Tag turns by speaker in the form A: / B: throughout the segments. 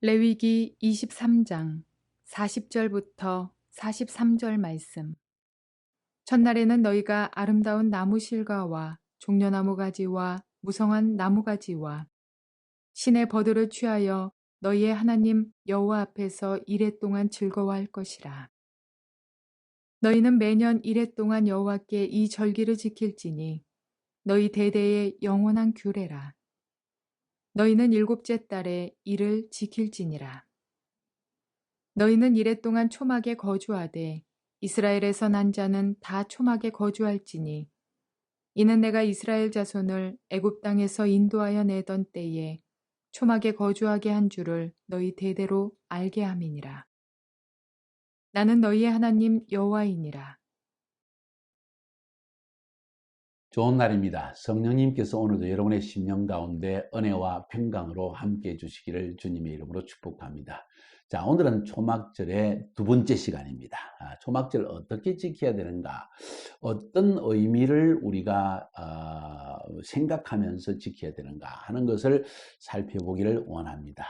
A: 레위기 23장 40절부터 43절 말씀. 첫날에는 너희가 아름다운 나무 실과와 종려나무 가지와 무성한 나무 가지와 신의 버들을 취하여 너희의 하나님 여호와 앞에서 이레 동안 즐거워할 것이라. 너희는 매년 이레 동안 여호와께 이 절기를 지킬지니 너희 대대의 영원한 규례라. 너희는 일곱째 달에 이를 지킬지니라. 너희는 이레 동안 초막에 거주하되 이스라엘에서 난 자는 다 초막에 거주할지니 이는 내가 이스라엘 자손을 애굽 땅에서 인도하여 내던 때에 초막에 거주하게 한 줄을 너희 대대로 알게 함이니라. 나는 너희의 하나님 여호와이니라.
B: 좋은 날입니다. 성령님께서 오늘도 여러분의 심령 가운데 은혜와 평강으로 함께해 주시기를 주님의 이름으로 축복합니다. 자, 오늘은 초막절의 두 번째 시간입니다. 초막절 어떻게 지켜야 되는가? 어떤 의미를 우리가 생각하면서 지켜야 되는가 하는 것을 살펴보기를 원합니다.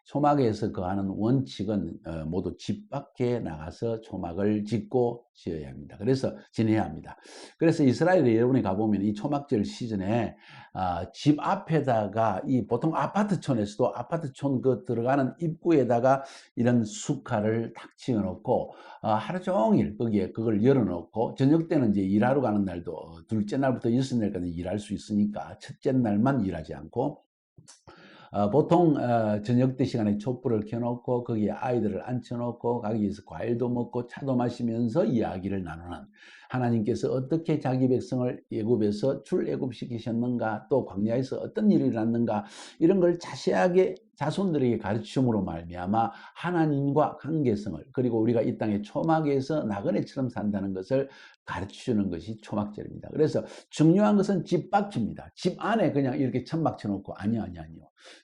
B: 초막에서 거하는 원칙은 모두 집 밖에 나가서 초막을 짓고 지어야 합니다. 그래서 지내야 합니다. 그래서 이스라엘에 여러분이 가보면 이 초막절 시즌에 집 앞에다가 보통 아파트촌에서도 아파트촌 들어가는 입구에다가 이런 수칼을 탁 지어놓고 하루 종일 거기에 그걸 열어놓고 저녁 때는 이제 일하러 가는 날도 둘째 날부터 여섯 날까지 일할 수 있으니까 첫째 날만 일하지 않고 보통 저녁 때 시간에 촛불을 켜놓고 거기에 아이들을 앉혀놓고 거기에서 과일도 먹고 차도 마시면서 이야기를 나누는, 하나님께서 어떻게 자기 백성을 애굽에서 출애굽시키셨는가, 또 광야에서 어떤 일이 일어났는가, 이런 걸 자세하게 자손들에게 가르침으로 말미암아 하나님과 관계성을, 그리고 우리가 이 땅의 초막에서 나그네처럼 산다는 것을 가르치는 것이 초막절입니다. 그래서 중요한 것은 집 밖입니다. 집 안에 그냥 이렇게 천막 쳐놓고 아니요.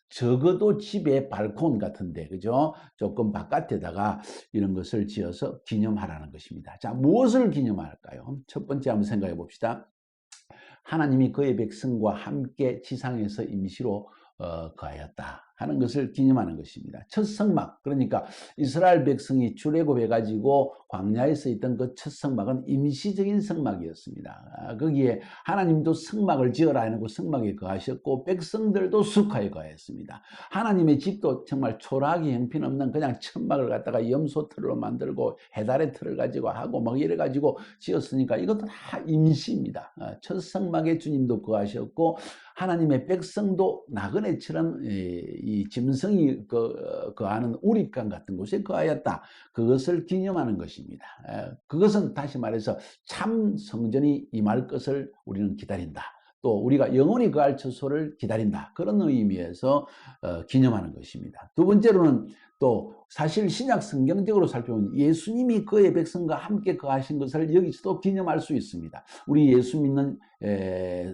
B: 적어도 집의 발콘 같은데, 그죠? 조금 바깥에다가 이런 것을 지어서 기념하라는 것입니다. 자, 무엇을 기념할까요? 첫 번째 한번 생각해 봅시다. 하나님이 그의 백성과 함께 지상에서 임시로 거하였다 하는 것을 기념하는 것입니다. 첫 성막, 그러니까 이스라엘 백성이 출애굽해 가지고 광야에서 있던 그 첫 성막은 임시적인 성막이었습니다. 거기에 하나님도 성막을 지어라 해놓고 성막에 거하셨고 백성들도 숙하에 거하였습니다. 하나님의 집도 정말 초라하게 형편없는 그냥 천막을 갖다가 염소 틀로 만들고 해달의 틀을 가지고 하고 막 이래 가지고 지었으니까 이것도 다 임시입니다. 첫 성막에 주님도 거하셨고 하나님의 백성도 나그네처럼 이 짐승이 거하는 우릿강 같은 곳에 거하였다. 그것을 기념하는 것입니다. 그것은 다시 말해서 참 성전이 임할 것을 우리는 기다린다. 또 우리가 영원히 거할 처소를 기다린다. 그런 의미에서 기념하는 것입니다. 두 번째로는 또 사실 신약 성경적으로 살펴보면 예수님이 그의 백성과 함께 거하신 것을 여기서도 기념할 수 있습니다. 우리 예수 믿는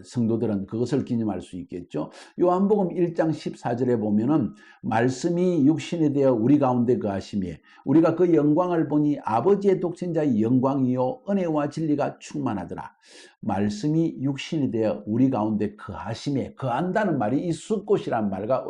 B: 성도들은 그것을 기념할 수 있겠죠. 요한복음 1장 14절에 보면은 말씀이 육신이 되어 우리 가운데 거하시며 우리가 그 영광을 보니 아버지의 독생자의 영광이요 은혜와 진리가 충만하더라. 말씀이 육신이 되어 우리 가운데 거하시며, 거한다는 말이 이 숫곳이란 말과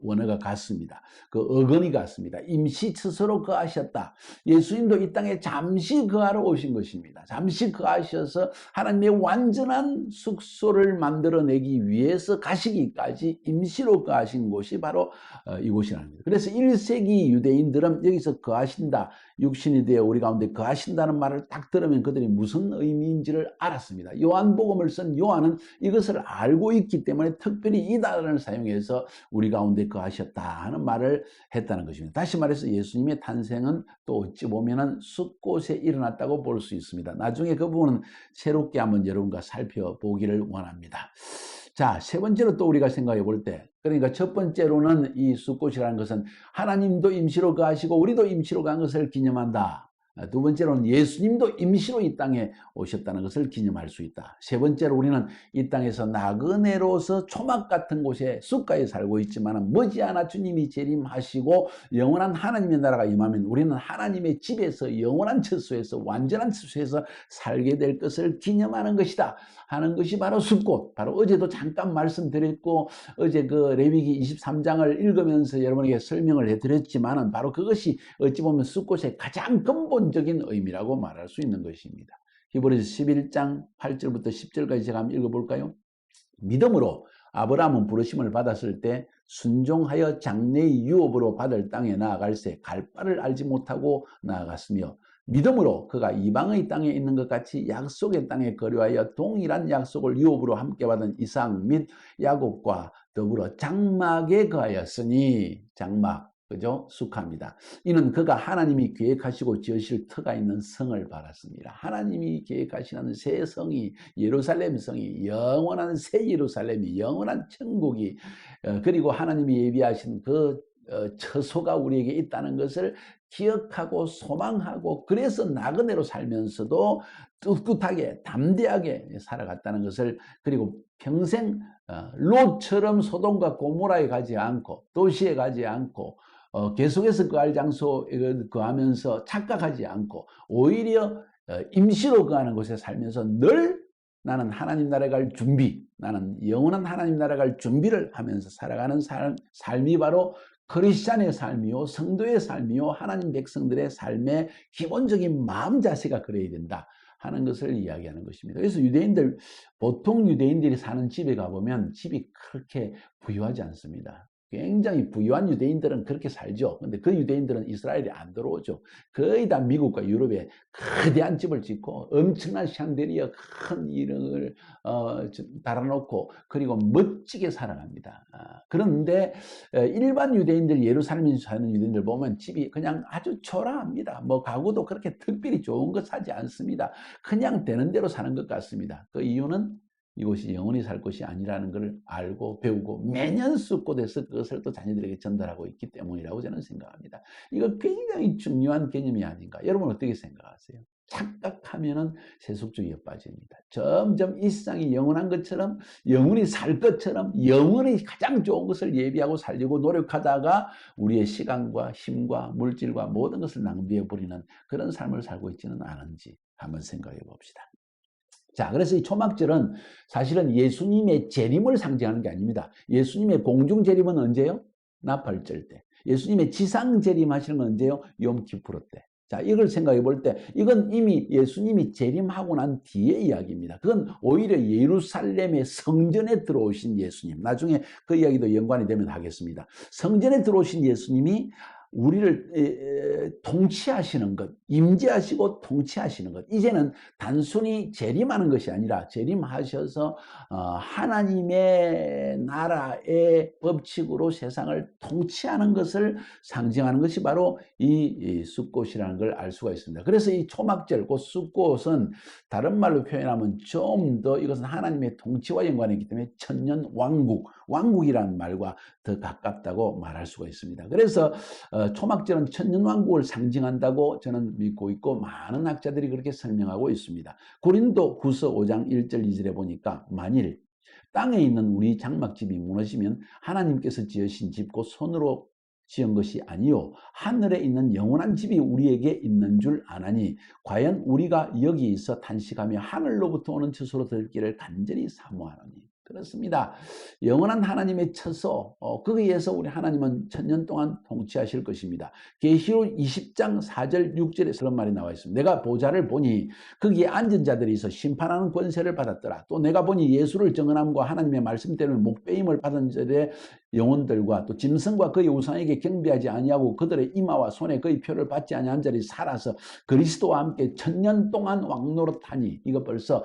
B: 원어가 같습니다. 그 어근이 같습니다. 임시 스스로 거하셨다. 예수님도 이 땅에 잠시 거하러 오신 것입니다. 잠시 거하셔서 하나님의 완전한 숙소를 만들어내기 위해서 가시기까지 임시로 거하신 곳이 바로 이곳이라는 거예요. 그래서 1세기 유대인들은 여기서 거하신다, 육신이 되어 우리 가운데 거하신다는 말을 딱 들으면 그들이 무슨 의미인지를 알았습니다. 요한복음을 쓴 요한은 이것을 알고 있기 때문에 특별히 이 단어를 사용해서 우리 가운데 거하셨다 하는 말을 했다는 것입니다. 다시 말해서 예수님의 탄생은 또 어찌 보면은 숫곳에 일어났다고 볼 수 있습니다. 나중에 그 부분은 새롭게 한번 여러분과 살펴보기를 원합니다. 자, 세 번째로 또 우리가 생각해 볼 때, 그러니까 첫 번째로는 이 숫곳이라는 것은 하나님도 임시로 거하시고 우리도 임시로 간 것을 기념한다. 두 번째로는 예수님도 임시로 이 땅에 오셨다는 것을 기념할 수 있다. 세 번째로 우리는 이 땅에서 나그네로서 초막 같은 곳에 숲가에 살고 있지만 머지않아 주님이 재림하시고 영원한 하나님의 나라가 임하면 우리는 하나님의 집에서 영원한 처소에서 완전한 처소에서 살게 될 것을 기념하는 것이다 하는 것이 바로 숲곳. 바로 어제도 잠깐 말씀드렸고 어제 그 레위기 23장을 읽으면서 여러분에게 설명을 해드렸지만 바로 그것이 어찌 보면 숲곳의 가장 근본적인 의미라고 말할 수 있는 것입니다. 히브리서 11장 8절부터 10절까지 제가 한번 읽어볼까요? 믿음으로 아브라함은 부르심을 받았을 때 순종하여 장래의 유업으로 받을 땅에 나아갈새 갈 바를 알지 못하고 나아갔으며 믿음으로 그가 이방의 땅에 있는 것 같이 약속의 땅에 거류하여 동일한 약속을 유업으로 함께 받은 이삭 및 야곱과 더불어 장막에 거하였으니 장막 그죠? 숙합니다. 이는 그가 하나님이 계획하시고 지으실 터가 있는 성을 바랐습니다. 하나님이 계획하시는 새 성이 예루살렘 성이 영원한 새 예루살렘이 영원한 천국이 그리고 하나님이 예비하신 그 처소가 우리에게 있다는 것을 기억하고 소망하고 그래서 나그네로 살면서도 꿋꿋하게 담대하게 살아갔다는 것을 그리고 평생 롯처럼 소돔과 고모라에 가지 않고 도시에 가지 않고 계속해서 거할 장소에 거하면서 착각하지 않고 오히려 임시로 거하는 곳에 살면서 늘 나는 하나님 나라에 갈 준비, 나는 영원한 하나님 나라에 갈 준비를 하면서 살아가는 삶이 바로 크리스찬의 삶이요, 성도의 삶이요, 하나님 백성들의 삶의 기본적인 마음 자세가 그래야 된다 하는 것을 이야기하는 것입니다. 그래서 보통 유대인들이 사는 집에 가보면 집이 그렇게 부유하지 않습니다. 굉장히 부유한 유대인들은 그렇게 살죠. 근데 그 유대인들은 이스라엘에 안 들어오죠. 거의 다 미국과 유럽에 거대한 집을 짓고 엄청난 샹데리어 큰 이름을 달아놓고 그리고 멋지게 살아갑니다. 그런데 일반 유대인들 예루살렘에 사는 유대인들 보면 집이 그냥 아주 초라합니다. 뭐 가구도 그렇게 특별히 좋은 거 사지 않습니다. 그냥 되는 대로 사는 것 같습니다. 그 이유는 이곳이 영원히 살 곳이 아니라는 것을 알고 배우고 매년 숲곳에서 그것을 또 자녀들에게 전달하고 있기 때문이라고 저는 생각합니다. 이거 굉장히 중요한 개념이 아닌가. 여러분 어떻게 생각하세요? 착각하면은 세속주의에 빠집니다. 점점 이 세상이 영원한 것처럼 영원히 살 것처럼 영원히 가장 좋은 것을 예비하고 살려고 노력하다가 우리의 시간과 힘과 물질과 모든 것을 낭비해 버리는 그런 삶을 살고 있지는 않은지 한번 생각해 봅시다. 자, 그래서 이 초막절은 사실은 예수님의 재림을 상징하는 게 아닙니다. 예수님의 공중 재림은 언제요? 나팔절 때. 예수님의 지상 재림 하시는 건 언제요? 욤키푸르 때. 자, 이걸 생각해 볼 때 이건 이미 예수님이 재림하고 난 뒤의 이야기입니다. 그건 오히려 예루살렘의 성전에 들어오신 예수님. 나중에 그 이야기도 연관이 되면 하겠습니다. 성전에 들어오신 예수님이 우리를 통치하시는 것, 임재하시고 통치하시는 것. 이제는 단순히 재림하는 것이 아니라 재림하셔서 하나님의 나라의 법칙으로 세상을 통치하는 것을 상징하는 것이 바로 이 숫꽃이라는 걸 알 수가 있습니다. 그래서 이 초막절, 그 숫꽃은 다른 말로 표현하면 좀 더 이것은 하나님의 통치와 연관이 있기 때문에 천년 왕국, 왕국이라는 말과 더 가깝다고 말할 수가 있습니다. 그래서 초막절은 천년왕국을 상징한다고 저는 믿고 있고 많은 학자들이 그렇게 설명하고 있습니다. 고린도 후서 5장 1절 2절에 보니까 만일 땅에 있는 우리 장막집이 무너지면 하나님께서 지으신 집 곧 손으로 지은 것이 아니요 하늘에 있는 영원한 집이 우리에게 있는 줄 아나니 과연 우리가 여기 있어 탄식하며 하늘로부터 오는 처소로 들기를 간절히 사모하노니. 그렇습니다. 영원한 하나님의 처소, 거기에서 우리 하나님은 천년 동안 통치하실 것입니다. 계시록 20장 4절 6절에 그런 말이 나와 있습니다. 내가 보좌를 보니 거기에 앉은 자들이 있어 심판하는 권세를 받았더라. 또 내가 보니 예수를 증언함과 하나님의 말씀 때문에 목배임을 받은 자들의 영혼들과 또 짐승과 그의 우상에게 경배하지 아니하고 그들의 이마와 손에 그의 표를 받지 아니한 자들이 살아서 그리스도와 함께 천년 동안 왕노릇하니. 이거 벌써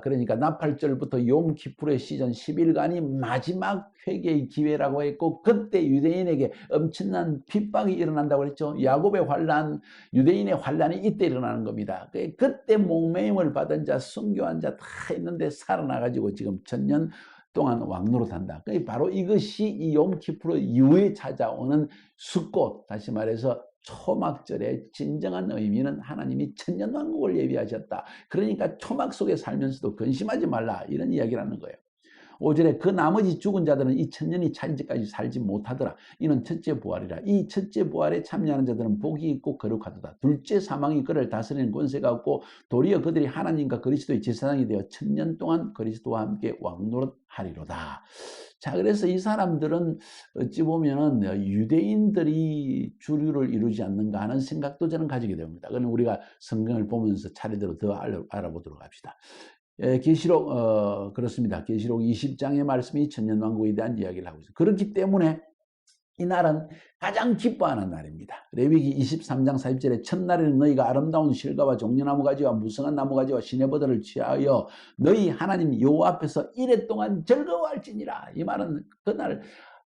B: 그러니까 나팔절부터 욤키푸르의 시즌 10일간이 마지막 회개의 기회라고 했고 그때 유대인에게 엄청난 핍박이 일어난다고 그랬죠. 야곱의 환란, 유대인의 환란이 이때 일어나는 겁니다. 그때 목매임을 받은 자, 순교한 자 다 있는데 살아나가지고 지금 천년 동안 왕노릇한다. 바로 이것이 이 욤키푸르 이후에 찾아오는 숫꽃, 다시 말해서 초막절의 진정한 의미는 하나님이 천년왕국을 예비하셨다. 그러니까 초막 속에 살면서도 근심하지 말라, 이런 이야기를 하는 거예요. 5절에 그 나머지 죽은 자들은 이 천년이 차리지까지 살지 못하더라. 이는 첫째 부활이라. 이 첫째 부활에 참여하는 자들은 복이 있고 거룩하도다. 둘째 사망이 그를 다스리는 권세가 없고 도리어 그들이 하나님과 그리스도의 제사장이 되어 천년 동안 그리스도와 함께 왕노릇하리로다. 자, 그래서 이 사람들은 어찌 보면은 유대인들이 주류를 이루지 않는가 하는 생각도 저는 가지게 됩니다. 그럼 우리가 성경을 보면서 차례대로 더 알아보도록 합시다. 계시록 그렇습니다. 계시록 20장의 말씀이 천년왕국에 대한 이야기를 하고 있어요. 그렇기 때문에 이 날은 가장 기뻐하는 날입니다. 레위기 23장 40절에 첫날에는 너희가 아름다운 실과와 종려나무 가지와 무성한 나무 가지와 시내버들을 취하여 너희 하나님 여호와 앞에서 이레 동안 즐거워할지니라. 이 말은 그날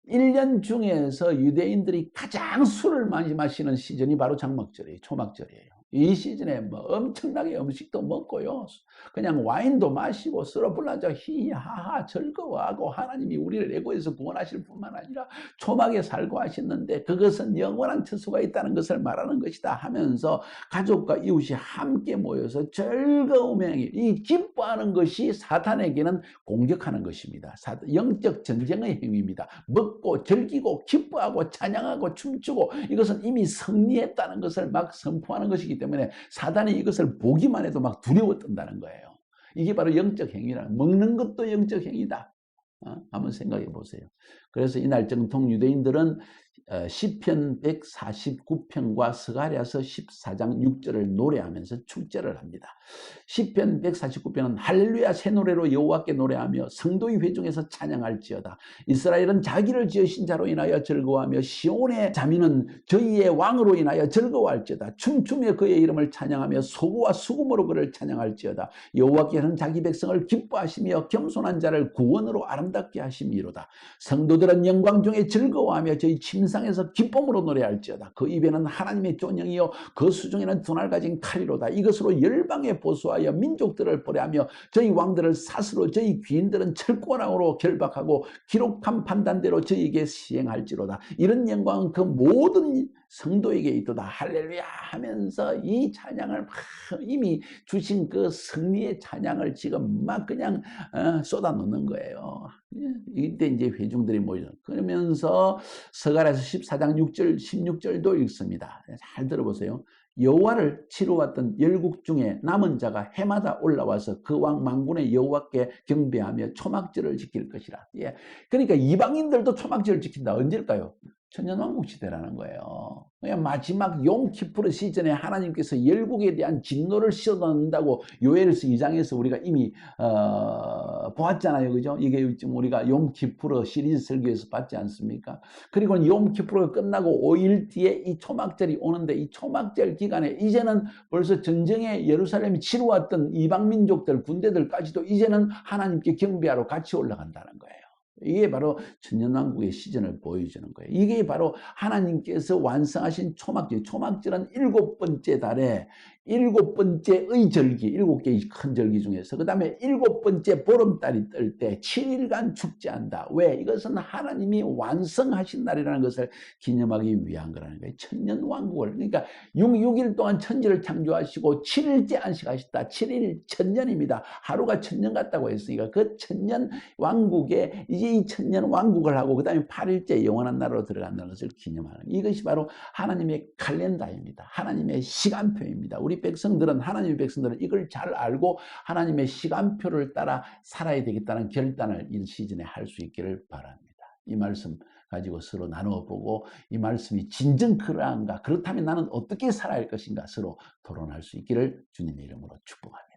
B: 1년 중에서 유대인들이 가장 술을 많이 마시는 시즌이 바로 장막절이에요. 초막절이에요. 이 시즌에 뭐 엄청나게 음식도 먹고요, 그냥 와인도 마시고 서로 불러서 히하하 즐거워하고 하나님이 우리를 애고에서 구원하실 뿐만 아니라 초막에 살고 하셨는데 그것은 영원한 처소가 있다는 것을 말하는 것이다 하면서 가족과 이웃이 함께 모여서 즐거움의 행위, 이 기뻐하는 것이 사탄에게는 공격하는 것입니다. 영적 전쟁의 행위입니다. 먹고 즐기고 기뻐하고 찬양하고 춤추고 이것은 이미 승리했다는 것을 막 선포하는 것이기 때문에 사단이 이것을 보기만 해도 막 두려워 떤다는 거예요. 이게 바로 영적 행위라. 먹는 것도 영적 행위다. 한번 생각해 보세요. 그래서 이날 정통 유대인들은 시편 149편과 스가랴서 14장 6절을 노래하면서 축제를 합니다. 시편 149편은 할렐루야 새 노래로 여호와께 노래하며 성도의 회중에서 찬양할지어다. 이스라엘은 자기를 지으신 자로 인하여 즐거워하며 시온의 자민은 저희의 왕으로 인하여 즐거워할지어다. 춤추며 그의 이름을 찬양하며 소고와 수금으로 그를 찬양할지어다. 여호와께서는 자기 백성을 기뻐하시며 겸손한 자를 구원으로 아름답게 하심이로다. 성도들은 영광 중에 즐거워하며 저희 침상에서 기쁨으로 노래할지어다. 그 입에는 하나님의 존영이요 그 수중에는 두날 가진 칼이로다. 이것으로 열방에 보수하여 민족들을 벌하며 저희 왕들을 사스로 저희 귀인들은 철권왕으로 결박하고 기록한 판단대로 저희에게 시행할지로다. 이런 영광은 그 모든 성도에게 있도다. 할렐루야 하면서 이 찬양을 막 이미 주신 그 승리의 찬양을 지금 막 그냥 쏟아놓는 거예요. 이때 이제 회중들이 모여 그러면서 스가랴서 14장 6절 16절도 읽습니다. 잘 들어보세요. 여호와를 치러왔던 열국 중에 남은 자가 해마다 올라와서 그 왕 만군의 여호와께 경배하며 초막절을 지킬 것이라. 예. 그러니까 이방인들도 초막절을 지킨다. 언제일까요? 천년왕국 시대라는 거예요. 그냥 마지막 용키푸르 시즌에 하나님께서 열국에 대한 진노를 쏟아낸다고 요엘서 2장에서 우리가 이미 보았잖아요. 그죠? 이게 지금 우리가 용키푸르 시리즈 설교에서 봤지 않습니까? 그리고 용키푸르가 끝나고 5일 뒤에 이 초막절이 오는데 이 초막절 기간에 이제는 벌써 전쟁에 예루살렘이 치러왔던 이방민족들 군대들까지도 이제는 하나님께 경배하러 같이 올라간다는 거예요. 이게 바로 천년왕국의 시즌을 보여주는 거예요. 이게 바로 하나님께서 완성하신 초막절. 초막절은 7번째 달에 7번째의 절기, 7개의 큰 절기 중에서 그 다음에 7번째 보름달이 뜰 때 7일간 축제한다. 왜? 이것은 하나님이 완성하신 날이라는 것을 기념하기 위한 거라는 거예요. 천년왕국을. 그러니까 6일 동안 천지를 창조하시고 7일째 안식하셨다. 7일 천년입니다. 하루가 천년 같다고 했으니까 그 천년왕국에 이제 이 천년왕국을 하고 그 다음에 8일째 영원한 나라로 들어간다는 것을 기념하는 이것이 바로 하나님의 칼렌다입니다. 하나님의 시간표입니다. 우리 백성들은 하나님의 백성들은 이걸 잘 알고 하나님의 시간표를 따라 살아야 되겠다는 결단을 이 시즌에 할 수 있기를 바랍니다. 이 말씀 가지고 서로 나누어 보고 이 말씀이 진정 그러한가, 그렇다면 나는 어떻게 살아야 할 것인가 서로 토론할 수 있기를 주님의 이름으로 축복합니다.